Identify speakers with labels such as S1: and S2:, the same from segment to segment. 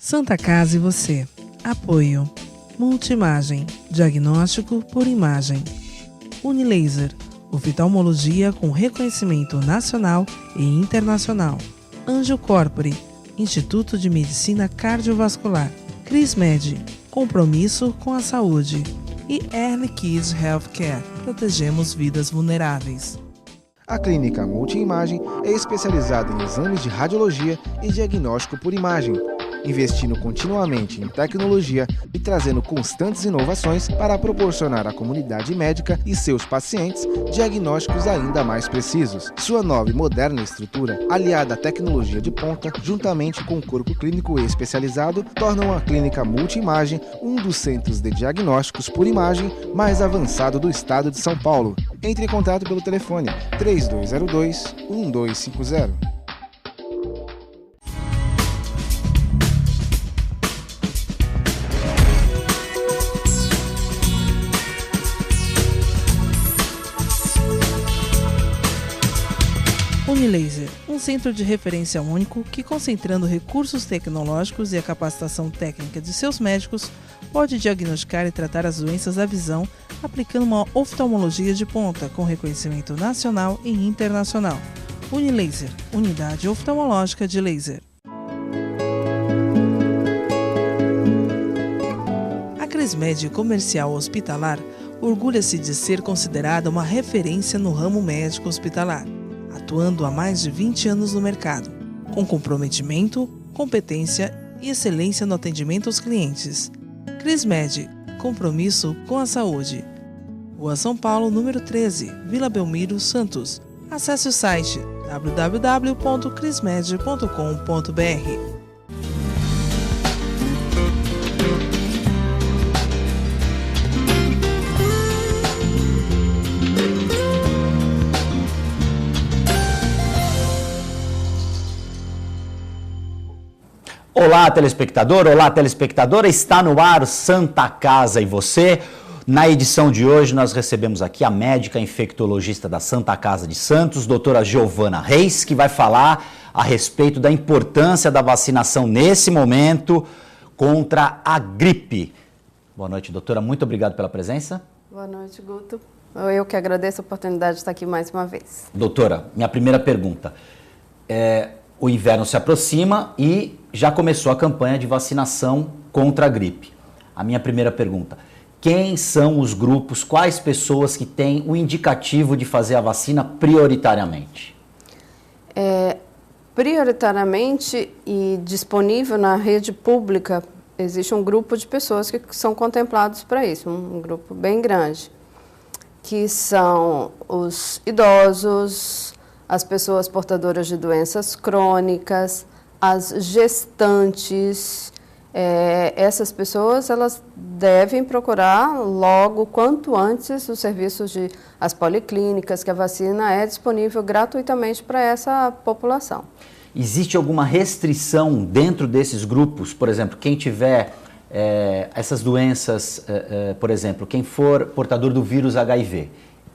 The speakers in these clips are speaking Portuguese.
S1: Santa Casa e você. Apoio. Multimagem. Diagnóstico por imagem. Unilaser. Oftalmologia com reconhecimento nacional e internacional. Anjo Corpore. Instituto de Medicina Cardiovascular. Crismed. Compromisso com a saúde. E Early Kids Healthcare. Protegemos vidas vulneráveis.
S2: A Clínica Multimagem é especializada em exames de radiologia e diagnóstico por imagem, investindo continuamente em tecnologia e trazendo constantes inovações para proporcionar à comunidade médica e seus pacientes diagnósticos ainda mais precisos. Sua nova e moderna estrutura, aliada à tecnologia de ponta, juntamente com o corpo clínico especializado, tornam a Clínica Multimagem um dos centros de diagnósticos por imagem mais avançado do estado de São Paulo. Entre em contato pelo telefone 3202-1250.
S1: Unilaser, um centro de referência único que, concentrando recursos tecnológicos e a capacitação técnica de seus médicos, pode diagnosticar e tratar as doenças da visão, aplicando uma oftalmologia de ponta com reconhecimento nacional e internacional. Unilaser, unidade oftalmológica de laser. A Crismed Comercial Hospitalar orgulha-se de ser considerada uma referência no ramo médico hospitalar, atuando há mais de 20 anos no mercado, com comprometimento, competência e excelência no atendimento aos clientes. Crismed, compromisso com a saúde. Rua São Paulo, número 13, Vila Belmiro, Santos. Acesse o site www.crismed.com.br.
S3: Olá, telespectador, olá, telespectadora, está no ar Santa Casa e você. Na edição de hoje nós recebemos aqui a médica infectologista da Santa Casa de Santos, doutora Giovana Reis, que vai falar a respeito da importância da vacinação nesse momento contra a gripe. Boa noite, doutora, muito obrigado pela presença.
S4: Boa noite, Guto. Eu que agradeço a oportunidade de estar aqui mais uma vez.
S3: Doutora, minha primeira pergunta. O inverno se aproxima e já começou a campanha de vacinação contra a gripe. A minha primeira pergunta, quem são os grupos, quais pessoas que têm o indicativo de fazer a vacina prioritariamente?
S4: Prioritariamente e disponível na rede pública, existe um grupo de pessoas que são contemplados para isso, um grupo bem grande, que são os idosos, as pessoas portadoras de doenças crônicas, as gestantes. Essas pessoas elas devem procurar logo, quanto antes, os serviços as policlínicas, que a vacina é disponível gratuitamente para essa população.
S3: Existe alguma restrição dentro desses grupos? Por exemplo, quem tiver essas doenças, por exemplo, quem for portador do vírus HIV,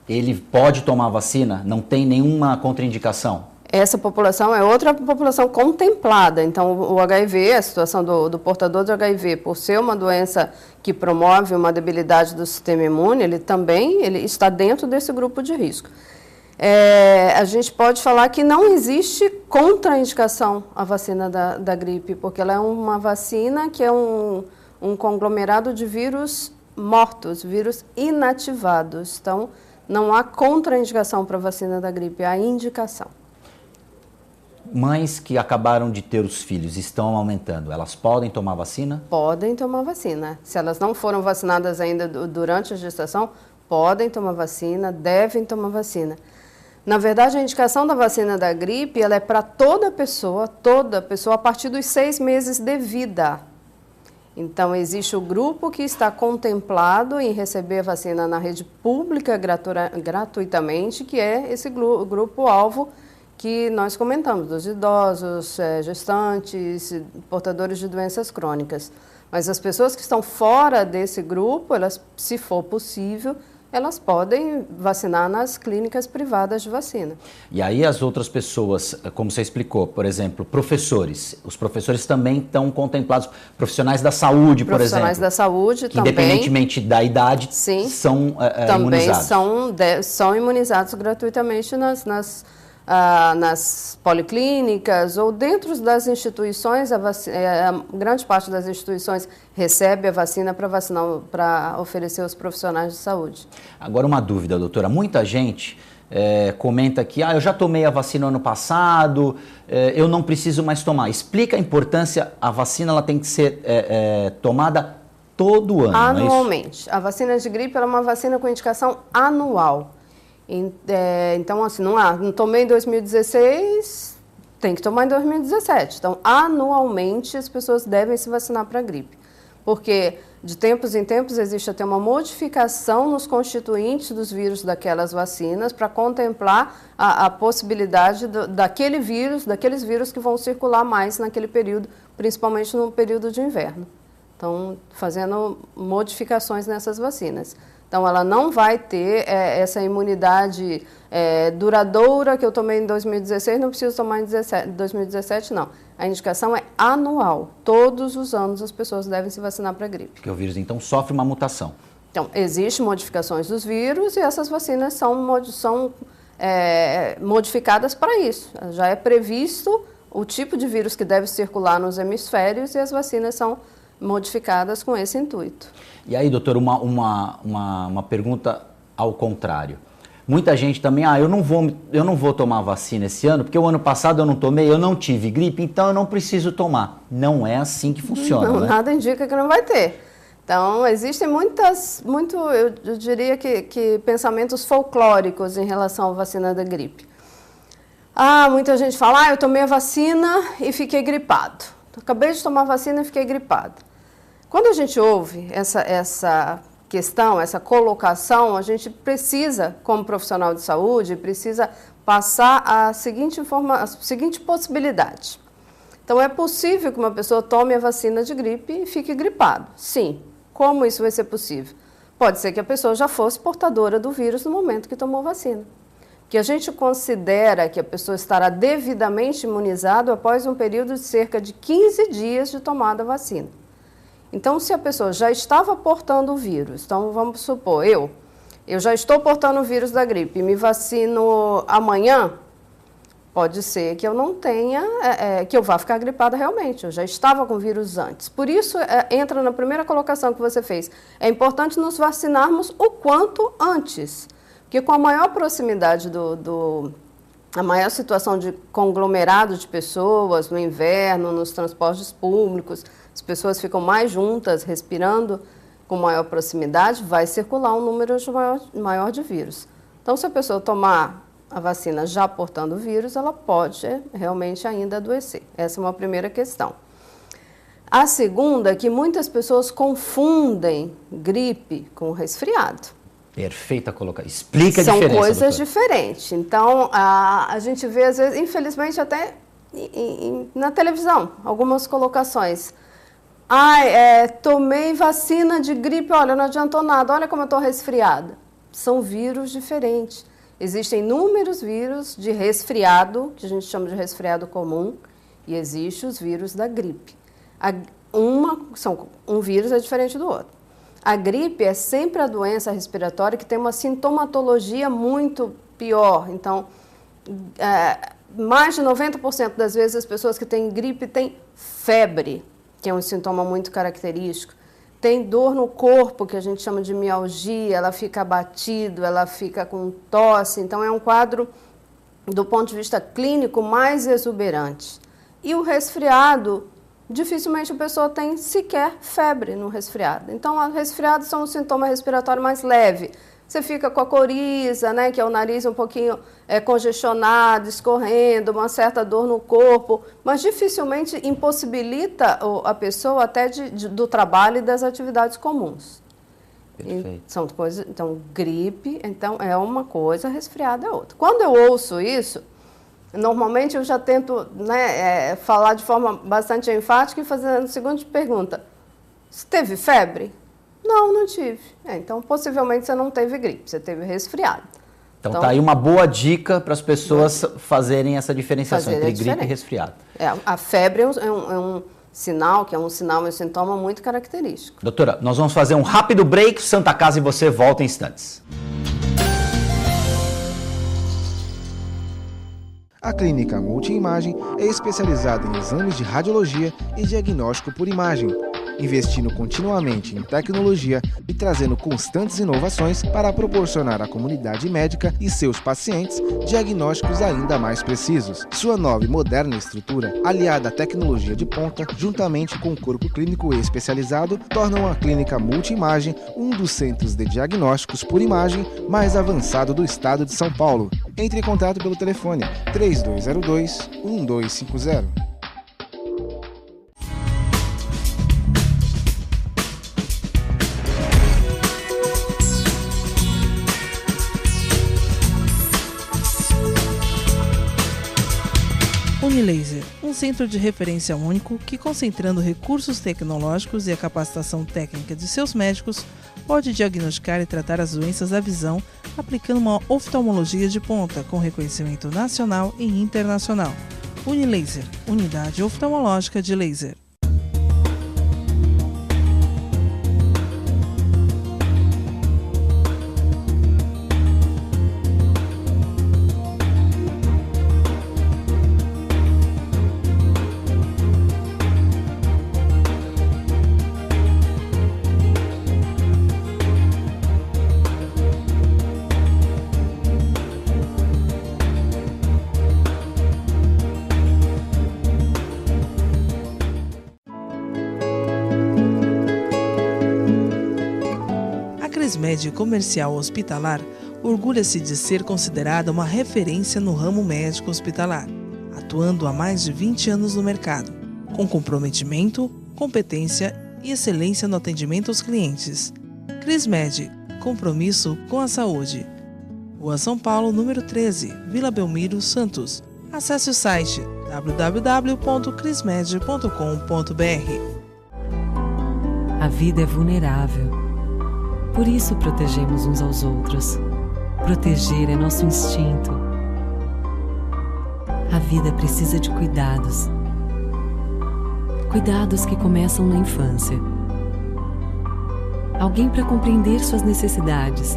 S3: ele pode tomar a vacina? Não tem nenhuma contraindicação?
S4: Essa população é outra população contemplada. Então, o HIV, a situação do portador de HIV, por ser uma doença que promove uma debilidade do sistema imune, ele está dentro desse grupo de risco. A gente pode falar que não existe contraindicação à vacina da gripe, porque ela é uma vacina que é um conglomerado de vírus mortos, vírus inativados. Então, não há contraindicação para a vacina da gripe, há indicação.
S3: Mães que acabaram de ter os filhos estão aumentando, elas podem tomar vacina?
S4: Podem tomar vacina. Se elas não foram vacinadas ainda durante a gestação, podem tomar vacina, devem tomar vacina. Na verdade, a indicação da vacina da gripe ela é para toda pessoa a partir dos 6 meses de vida. Então, existe o grupo que está contemplado em receber a vacina na rede pública gratuitamente, que é esse grupo-alvo que nós comentamos, dos idosos, gestantes, portadores de doenças crônicas. Mas as pessoas que estão fora desse grupo, elas, se for possível, elas podem vacinar nas clínicas privadas de vacina.
S3: E aí as outras pessoas, como você explicou, por exemplo, professores. Os professores também estão contemplados, profissionais da saúde, por exemplo.
S4: Profissionais da saúde
S3: que,
S4: também.
S3: Independentemente da idade,
S4: sim,
S3: são
S4: também
S3: imunizados.
S4: são imunizados gratuitamente nas policlínicas ou dentro das instituições. A grande parte das instituições recebe a vacina para oferecer aos profissionais de saúde.
S3: Agora uma dúvida, doutora. Muita gente comenta que eu já tomei a vacina ano passado, eu não preciso mais tomar. Explica a importância, a vacina ela tem que ser tomada todo ano,
S4: anualmente.
S3: Não é isso?
S4: A vacina de gripe ela é uma vacina com indicação anual. Então, assim, não tomei em 2016, tem que tomar em 2017. Então, anualmente, as pessoas devem se vacinar para a gripe. Porque, de tempos em tempos, existe até uma modificação nos constituintes dos vírus daquelas vacinas para contemplar a possibilidade daqueles vírus que vão circular mais naquele período, principalmente no período de inverno. Então, fazendo modificações nessas vacinas. Então, ela não vai ter essa imunidade duradoura que eu tomei em 2016, não preciso tomar em 2017, não. A indicação é anual. Todos os anos as pessoas devem se vacinar para a gripe.
S3: Porque o vírus, então, sofre uma mutação.
S4: Então, existem modificações dos vírus e essas vacinas são modificadas para isso. Já é previsto o tipo de vírus que deve circular nos hemisférios e as vacinas são modificadas com esse intuito.
S3: E aí, doutor, uma pergunta ao contrário. Muita gente também, eu não vou tomar vacina esse ano, porque o ano passado eu não tomei, eu não tive gripe, então eu não preciso tomar. Não é assim que funciona,
S4: não,
S3: né?
S4: Nada indica que não vai ter. Então, existem eu diria que pensamentos folclóricos em relação à vacina da gripe. Muita gente fala, eu tomei a vacina e fiquei gripado. Acabei de tomar a vacina e fiquei gripado. Quando a gente ouve essa questão, essa colocação, a gente precisa, como profissional de saúde, precisa passar a seguinte possibilidade. Então, é possível que uma pessoa tome a vacina de gripe e fique gripado. Sim. Como isso vai ser possível? Pode ser que a pessoa já fosse portadora do vírus no momento que tomou vacina. Que a gente considera que a pessoa estará devidamente imunizada após um período de cerca de 15 dias de tomada da vacina. Então, se a pessoa já estava portando o vírus, então vamos supor, eu já estou portando o vírus da gripe e me vacino amanhã, pode ser que eu não tenha, que eu vá ficar gripada realmente, eu já estava com o vírus antes. Por isso, entra na primeira colocação que você fez, é importante nos vacinarmos o quanto antes, porque com a maior proximidade a maior situação de conglomerado de pessoas no inverno, nos transportes públicos, as pessoas ficam mais juntas, respirando com maior proximidade, vai circular um número maior de vírus. Então, se a pessoa tomar a vacina já portando o vírus, ela pode realmente ainda adoecer. Essa é uma primeira questão. A segunda é que muitas pessoas confundem gripe com resfriado.
S3: Perfeita colocação. Explica a diferença,
S4: São coisas
S3: doutora.
S4: diferentes. Então, a gente vê, às vezes, infelizmente, até na televisão, algumas colocações. Tomei vacina de gripe, olha, não adiantou nada, olha como eu estou resfriada. São vírus diferentes. Existem inúmeros vírus de resfriado, que a gente chama de resfriado comum, e existem os vírus da gripe. Um vírus é diferente do outro. A gripe é sempre a doença respiratória que tem uma sintomatologia muito pior. Então, mais de 90% das vezes as pessoas que têm gripe têm febre, que é um sintoma muito característico. Tem dor no corpo, que a gente chama de mialgia, ela fica abatido, ela fica com tosse. Então, é um quadro, do ponto de vista clínico, mais exuberante. E o resfriado, dificilmente a pessoa tem sequer febre no resfriado. Então, o resfriado são um sintoma respiratório mais leve. Você fica com a coriza, né, que é o nariz um pouquinho congestionado, escorrendo, uma certa dor no corpo, mas dificilmente impossibilita a pessoa até do trabalho e das atividades comuns.
S3: Perfeito.
S4: São coisas, então, gripe é uma coisa, resfriado é outra. Quando eu ouço isso, normalmente eu já tento falar de forma bastante enfática e fazendo a seguinte pergunta: você teve febre? Não tive. Então, possivelmente você não teve gripe, você teve resfriado.
S3: Então tá aí uma boa dica para as pessoas fazerem essa diferenciação entre gripe e resfriado.
S4: A febre é um sinal, que é um sintoma muito característico.
S3: Doutora, nós vamos fazer um rápido break, Santa Casa e você volta em instantes.
S2: A Clínica Multiimagem é especializada em exames de radiologia e diagnóstico por imagem, investindo continuamente em tecnologia e trazendo constantes inovações para proporcionar à comunidade médica e seus pacientes diagnósticos ainda mais precisos. Sua nova e moderna estrutura, aliada à tecnologia de ponta, juntamente com o corpo clínico especializado, tornam a Clínica Multiimagem um dos centros de diagnósticos por imagem mais avançado do estado de São Paulo. Entre em contato pelo telefone 3202-1250.
S1: Unilaser, um centro de referência único que, concentrando recursos tecnológicos e a capacitação técnica de seus médicos, pode diagnosticar e tratar as doenças da visão, aplicando uma oftalmologia de ponta com reconhecimento nacional e internacional. Unilaser, unidade oftalmológica de laser. A Crismed Comercial Hospitalar orgulha-se de ser considerada uma referência no ramo médico hospitalar, atuando há mais de 20 anos no mercado, com comprometimento, competência e excelência no atendimento aos clientes. Crismed, compromisso com a saúde. Rua São Paulo, número 13, Vila Belmiro, Santos. Acesse o site www.crismed.com.br.
S5: A vida é vulnerável. Por isso protegemos uns aos outros. Proteger é nosso instinto. A vida precisa de cuidados. Cuidados que começam na infância. Alguém para compreender suas necessidades.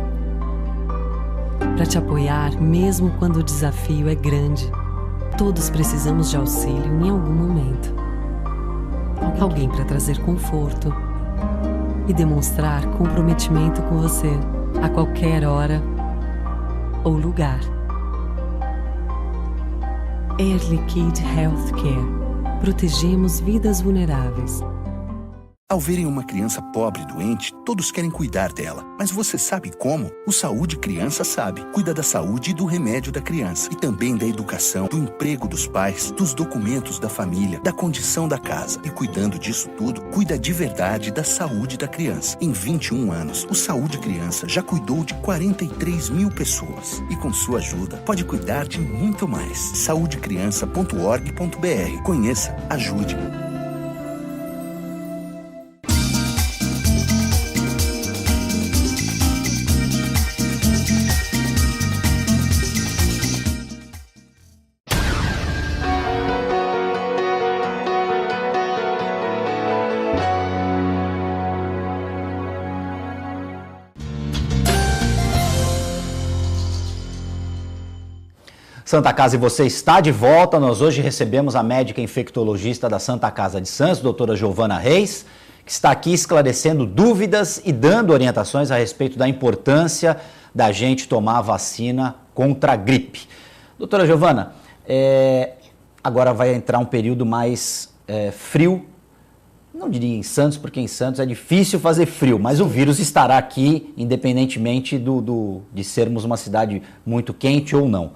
S5: Para te apoiar mesmo quando o desafio é grande. Todos precisamos de auxílio em algum momento. Alguém para trazer conforto e demonstrar comprometimento com você a qualquer hora ou lugar. Air Liquide Healthcare. Protegemos vidas vulneráveis.
S6: Ao verem uma criança pobre e doente, todos querem cuidar dela. Mas você sabe como? O Saúde Criança sabe. Cuida da saúde e do remédio da criança. E também da educação, do emprego dos pais, dos documentos da família, da condição da casa. E cuidando disso tudo, cuida de verdade da saúde da criança. Em 21 anos, o Saúde Criança já cuidou de 43 mil pessoas. E com sua ajuda, pode cuidar de muito mais. saudecriança.org.br. Conheça, ajude.
S3: Santa Casa e você está de volta. Nós hoje recebemos a médica infectologista da Santa Casa de Santos, doutora Giovana Reis, que está aqui esclarecendo dúvidas e dando orientações a respeito da importância da gente tomar a vacina contra a gripe. Doutora Giovana, agora vai entrar um período mais frio, não diria em Santos, porque em Santos é difícil fazer frio, mas o vírus estará aqui, independentemente de sermos uma cidade muito quente ou não.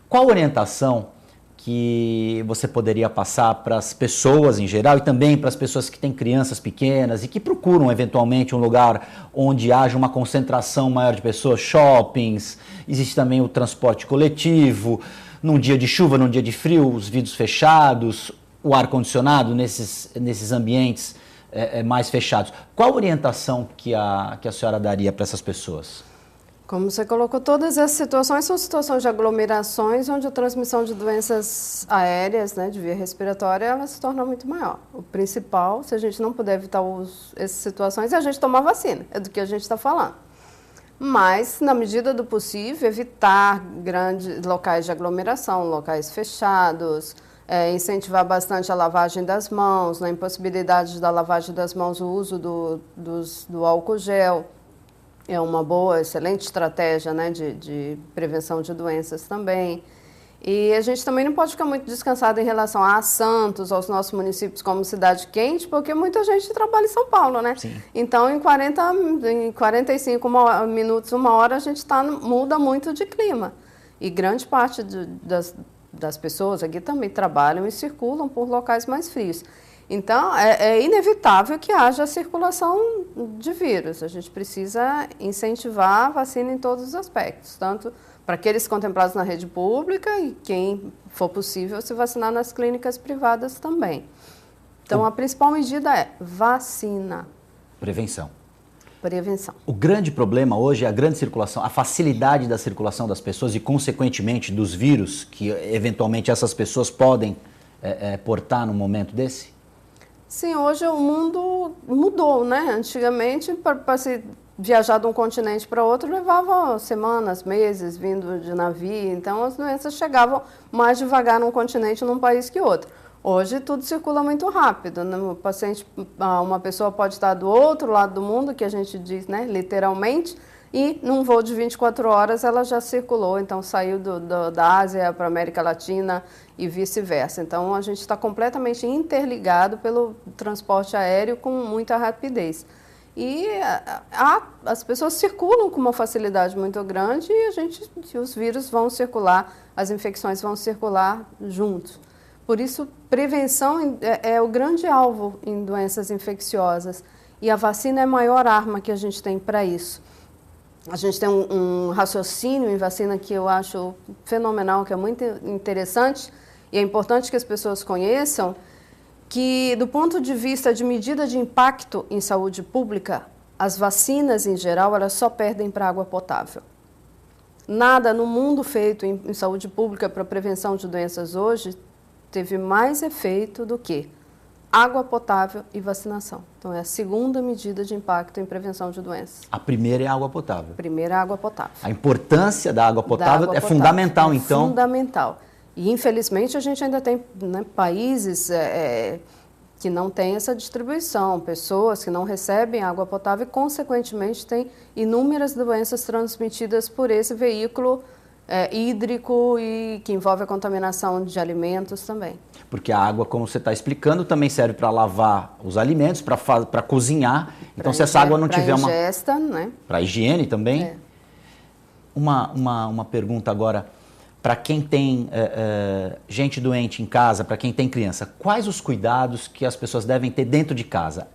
S3: Qual orientação que você poderia passar para as pessoas em geral e também para as pessoas que têm crianças pequenas e que procuram eventualmente um lugar onde haja uma concentração maior de pessoas, shoppings, existe também o transporte coletivo, num dia de chuva, num dia de frio, os vidros fechados, o ar-condicionado nesses ambientes mais fechados. Qual a orientação que a senhora daria para essas pessoas?
S4: Como você colocou, todas essas situações são situações de aglomerações onde a transmissão de doenças aéreas, né, de via respiratória, ela se torna muito maior. O principal, se a gente não puder evitar essas situações, é a gente tomar vacina, é do que a gente está falando. Mas, na medida do possível, evitar grandes locais de aglomeração, locais fechados, incentivar bastante a lavagem das mãos, na impossibilidade da lavagem das mãos, o uso do álcool gel. É uma boa, excelente estratégia, né, de prevenção de doenças também. E a gente também não pode ficar muito descansado em relação a Santos, aos nossos municípios como cidade quente, porque muita gente trabalha em São Paulo, né?
S3: Sim.
S4: Então, em 45 minutos, 1 hora, a gente muda muito de clima. E grande parte das pessoas aqui também trabalham e circulam por locais mais frios. Então, é inevitável que haja circulação de vírus. A gente precisa incentivar a vacina em todos os aspectos, tanto para aqueles contemplados na rede pública e quem for possível se vacinar nas clínicas privadas também. Então, a principal medida é vacina.
S3: Prevenção.
S4: Prevenção.
S3: O grande problema hoje é a grande circulação, a facilidade da circulação das pessoas e, consequentemente, dos vírus que, eventualmente, essas pessoas podem portar num momento desse?
S4: Sim, hoje o mundo mudou, né? Antigamente, para se viajar de um continente para outro, levava semanas, meses vindo de navio. Então, as doenças chegavam mais devagar num continente, num país que outro. Hoje, tudo circula muito rápido. Né? O paciente, uma pessoa pode estar do outro lado do mundo, que a gente diz, né, literalmente, e num voo de 24 horas ela já circulou, então saiu da Ásia para a América Latina e vice-versa. Então, a gente está completamente interligado pelo transporte aéreo com muita rapidez. E as pessoas circulam com uma facilidade muito grande e os vírus vão circular, as infecções vão circular juntos. Por isso, prevenção é o grande alvo em doenças infecciosas e a vacina é a maior arma que a gente tem para isso. A gente tem um raciocínio em vacina que eu acho fenomenal, que é muito interessante e é importante que as pessoas conheçam, que do ponto de vista de medida de impacto em saúde pública, as vacinas em geral, elas só perdem para água potável. Nada no mundo feito em saúde pública para prevenção de doenças hoje teve mais efeito do que água potável e vacinação. Então, é a segunda medida de impacto em prevenção de doenças.
S3: A primeira é a água potável.
S4: A primeira é a água potável.
S3: A importância da água potável é fundamental, então.
S4: Fundamental. E, infelizmente, a gente ainda tem, né, países que não têm essa distribuição, pessoas que não recebem água potável e, consequentemente, têm inúmeras doenças transmitidas por esse veículo hídrico e que envolve a contaminação de alimentos também.
S3: Porque a água, como você está explicando, também serve para lavar os alimentos, para cozinhar. Então, se essa água não tiver uma...
S4: Para ingesta, né?
S3: Para higiene também. Uma pergunta agora, para quem tem gente doente em casa, para quem tem criança, quais os cuidados que as pessoas devem ter dentro de casa?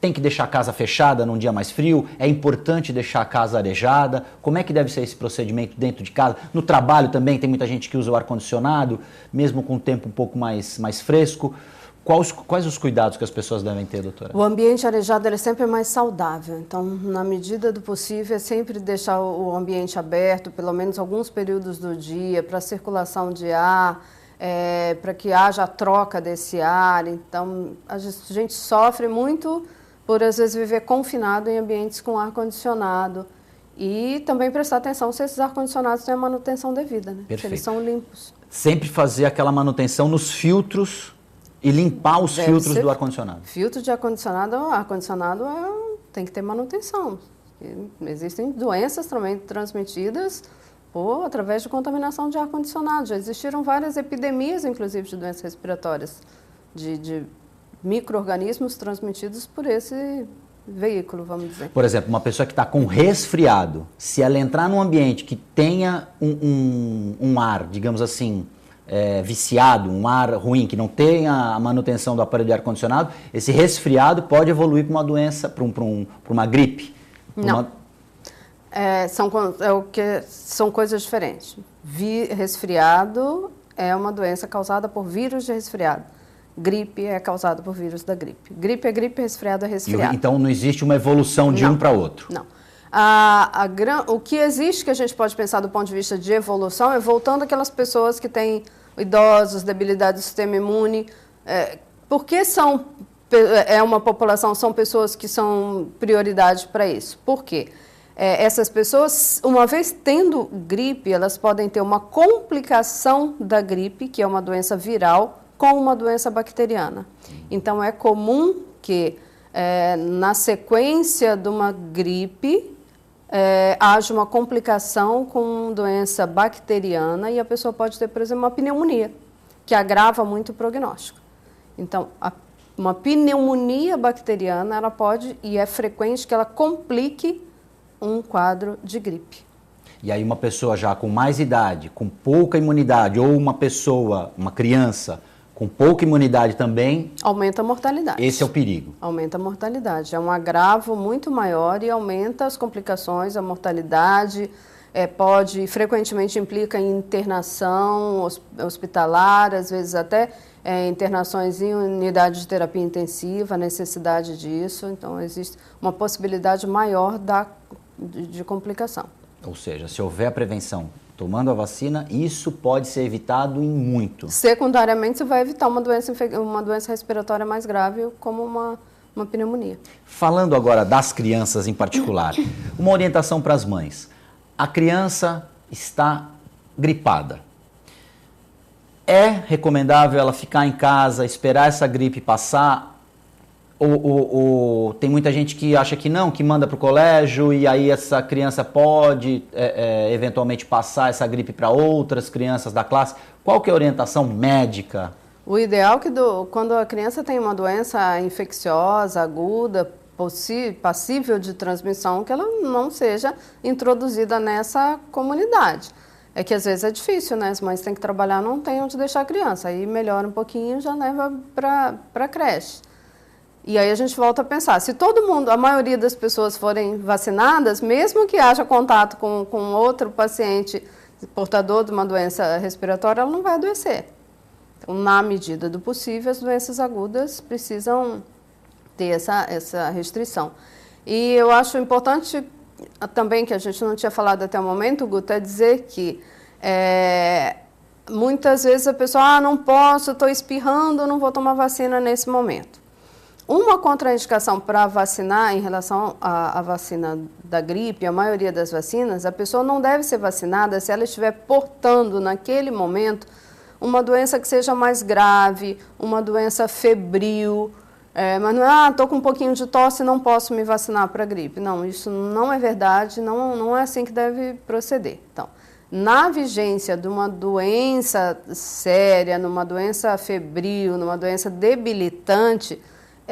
S3: Tem que deixar a casa fechada num dia mais frio? É importante deixar a casa arejada? Como é que deve ser esse procedimento dentro de casa? No trabalho também tem muita gente que usa o ar-condicionado, mesmo com o tempo um pouco mais fresco. Quais os cuidados que as pessoas devem ter, doutora?
S4: O ambiente arejado ele é sempre mais saudável. Então, na medida do possível, é sempre deixar o ambiente aberto, pelo menos alguns períodos do dia, para circulação de ar, para que haja a troca desse ar. Então, a gente sofre muito por, às vezes, viver confinado em ambientes com ar-condicionado. E também prestar atenção se esses ar-condicionados têm a manutenção devida, né? Se eles são limpos.
S3: Sempre fazer aquela manutenção nos filtros e limpar os filtros do ar-condicionado.
S4: Filtro de ar-condicionado tem que ter manutenção. Existem doenças também transmitidas através de contaminação de ar-condicionado. Já existiram várias epidemias, inclusive, de doenças respiratórias, de micro-organismos transmitidos por esse veículo, vamos dizer.
S3: Por exemplo, uma pessoa que está com resfriado, se ela entrar num ambiente que tenha um ar, digamos assim, viciado, um ar ruim, que não tenha a manutenção do aparelho de ar-condicionado, esse resfriado pode evoluir para uma doença, para uma gripe?
S4: Não. São coisas diferentes. Resfriado é uma doença causada por vírus de resfriado. gripe é causada por vírus da gripe. Gripe é gripe, resfriado é resfriado.
S3: Então não existe uma evolução de um para outro?
S4: Não. O que existe que a gente pode pensar do ponto de vista de evolução é voltando aquelas pessoas que têm idosos, debilidade do sistema imune, porque é uma população, são pessoas que são prioridade para isso. Por quê? Essas pessoas, uma vez tendo gripe, elas podem ter uma complicação da gripe, que é uma doença viral, com uma doença bacteriana. Então, é comum que, na sequência de uma gripe, haja uma complicação com doença bacteriana e a pessoa pode ter, por exemplo, uma pneumonia, que agrava muito o prognóstico. Então, uma pneumonia bacteriana, ela pode, e é frequente que ela complique um quadro de gripe.
S3: E aí uma pessoa já com mais idade, com pouca imunidade, ou uma criança com pouca imunidade também... Aumenta
S4: a mortalidade.
S3: Esse é o perigo.
S4: Aumenta a mortalidade. É um agravo muito maior e aumenta as complicações, a mortalidade, frequentemente implica em internação hospitalar, às vezes até internações em unidade de terapia intensiva, a necessidade disso. Então, existe uma possibilidade maior de complicação.
S3: Ou seja, se houver a prevenção tomando a vacina, isso pode ser evitado em muito.
S4: Secundariamente, você vai evitar uma doença respiratória mais grave, como uma pneumonia.
S3: Falando agora das crianças em particular, uma orientação para as mães. A criança está gripada. É recomendável ela ficar em casa, esperar essa gripe passar? Ou tem muita gente que acha que não, que manda para o colégio e aí essa criança pode eventualmente passar essa gripe para outras crianças da classe? Qual que é a orientação médica?
S4: O ideal é que quando a criança tem uma doença infecciosa, aguda, passível de transmissão, que ela não seja introduzida nessa comunidade. É que às vezes é difícil, né? As mães têm que trabalhar, não tem onde deixar a criança. Aí melhora um pouquinho, já leva para a creche. E aí a gente volta a pensar, se todo mundo, a maioria das pessoas forem vacinadas, mesmo que haja contato com outro paciente portador de uma doença respiratória, ela não vai adoecer. Então, na medida do possível, as doenças agudas precisam ter essa restrição. E eu acho importante também, que a gente não tinha falado até o momento, Guto, é dizer que muitas vezes a pessoa, não posso, estou espirrando, não vou tomar vacina nesse momento. Uma contraindicação para vacinar em relação à vacina da gripe, a maioria das vacinas, a pessoa não deve ser vacinada se ela estiver portando naquele momento uma doença que seja mais grave, uma doença febril, mas não é, estou com um pouquinho de tosse e não posso me vacinar para a gripe. Não, isso não é verdade, não é assim que deve proceder. Então, na vigência de uma doença séria, numa doença febril, numa doença debilitante,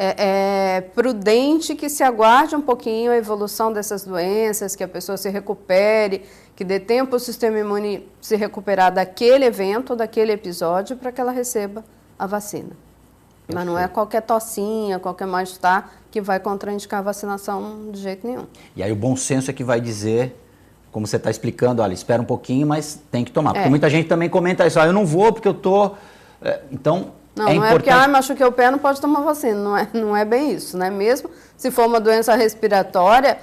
S4: é prudente que se aguarde um pouquinho a evolução dessas doenças, que a pessoa se recupere, que dê tempo ao sistema imune se recuperar daquele evento, daquele episódio, para que ela receba a vacina. Mas não é qualquer tossinha, qualquer mal-estar que vai contraindicar a vacinação de jeito nenhum.
S3: E aí o bom senso é que vai dizer, como você está explicando, olha, espera um pouquinho, mas tem que tomar. Porque muita gente também comenta isso, eu não vou porque eu estou... Então...
S4: Não é porque, machuquei o pé, não pode tomar vacina. Não é bem isso, né? Mesmo se for uma doença respiratória,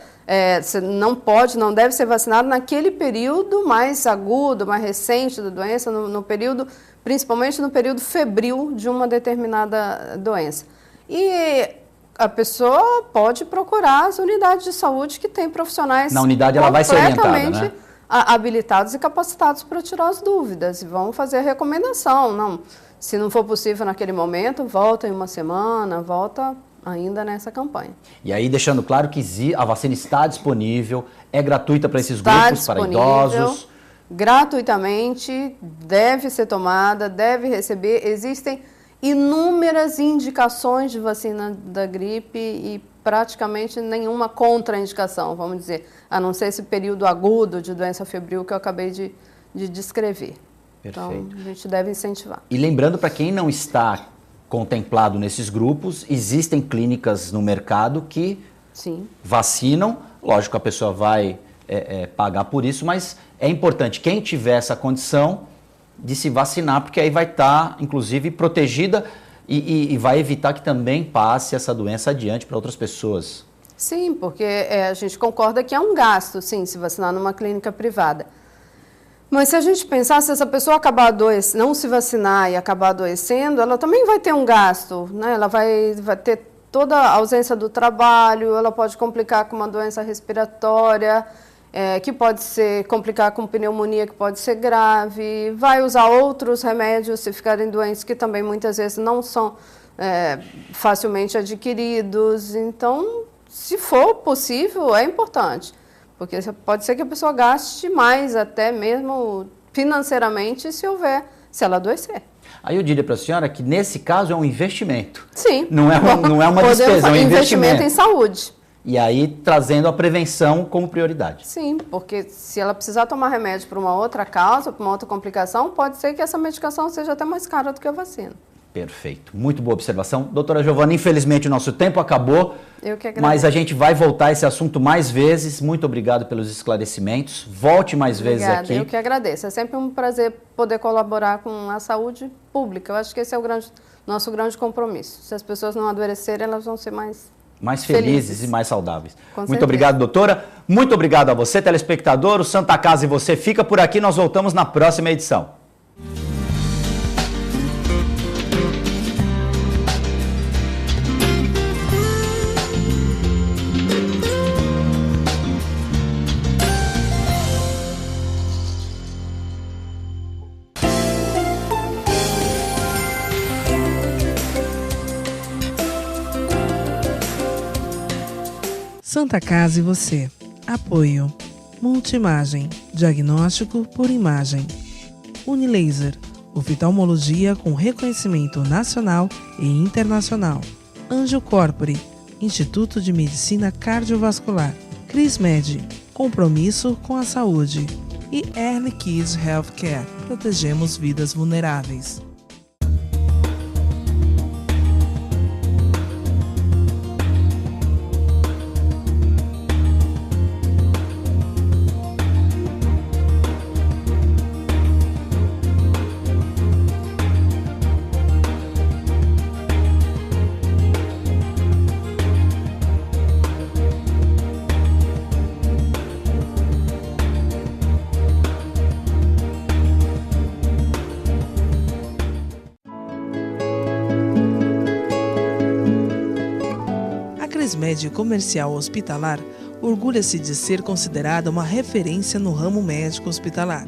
S4: você não deve ser vacinado naquele período mais agudo, mais recente da doença, no período, principalmente no período febril de uma determinada doença. E a pessoa pode procurar as unidades de saúde que têm profissionais
S3: na unidade ela vai ser orientada, né?
S4: Habilitados e capacitados para tirar as dúvidas e vão fazer a recomendação. Se não for possível naquele momento, volta em uma semana, volta ainda nessa campanha.
S3: E aí, deixando claro que a vacina está disponível, é gratuita para esses grupos, para idosos?
S4: Gratuitamente, deve ser tomada, deve receber. Existem inúmeras indicações de vacina da gripe e praticamente nenhuma contraindicação, vamos dizer, a não ser esse período agudo de doença febril que eu acabei de descrever.
S3: Perfeito.
S4: Então, a gente deve incentivar.
S3: E lembrando, para quem não está contemplado nesses grupos, existem clínicas no mercado que vacinam. Lógico, a pessoa vai pagar por isso, mas é importante, quem tiver essa condição de se vacinar, porque aí vai estar, inclusive, protegida E vai evitar que também passe essa doença adiante para outras pessoas.
S4: Sim, porque a gente concorda que é um gasto, sim, se vacinar numa clínica privada. Mas se a gente pensar, se essa pessoa acabar não se vacinar e acabar adoecendo, ela também vai ter um gasto, né? Ela vai ter toda a ausência do trabalho, ela pode complicar com uma doença respiratória, que pode complicar com pneumonia, que pode ser grave, vai usar outros remédios se ficarem doentes, que também muitas vezes não são facilmente adquiridos. Então, se for possível, é importante, porque pode ser que a pessoa gaste mais, até mesmo financeiramente, se ela adoecer.
S3: Aí eu diria para a senhora que nesse caso é um investimento.
S4: Sim.
S3: Não é uma despesa, é um investimento
S4: em saúde.
S3: E aí trazendo a prevenção como prioridade.
S4: Sim, porque se ela precisar tomar remédio para uma outra causa, para uma outra complicação, pode ser que essa medicação seja até mais cara do que a vacina.
S3: Perfeito. Muito boa observação. Doutora Giovana, infelizmente o nosso tempo acabou.
S4: Eu que agradeço.
S3: Mas a gente vai voltar a esse assunto mais vezes. Muito obrigado pelos esclarecimentos. Volte mais vezes aqui.
S4: Eu que agradeço. É sempre um prazer poder colaborar com a saúde pública. Eu acho que esse é o nosso grande compromisso. Se as pessoas não adoecerem, elas vão ser mais felizes
S3: e mais saudáveis.
S4: Muito
S3: obrigado, doutora. Muito obrigado a você, telespectador. O Santa Casa e você fica por aqui. Nós voltamos na próxima edição.
S1: Santa Casa e você. Apoio. Multimagem. Diagnóstico por imagem. Unilaser. Oftalmologia com reconhecimento nacional e internacional. Anjo Corpore. Instituto de Medicina Cardiovascular. CrisMed. Compromisso com a saúde. E Early Kids Healthcare. Protegemos vidas vulneráveis. A CrisMed Comercial Hospitalar orgulha-se de ser considerada uma referência no ramo médico hospitalar,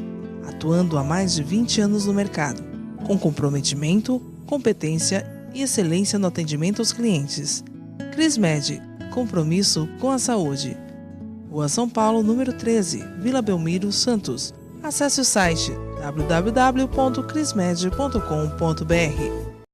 S1: atuando há mais de 20 anos no mercado, com comprometimento, competência e excelência no atendimento aos clientes. CrisMed, compromisso com a saúde. Rua São Paulo, número 13, Vila Belmiro, Santos. Acesse o site www.crismed.com.br.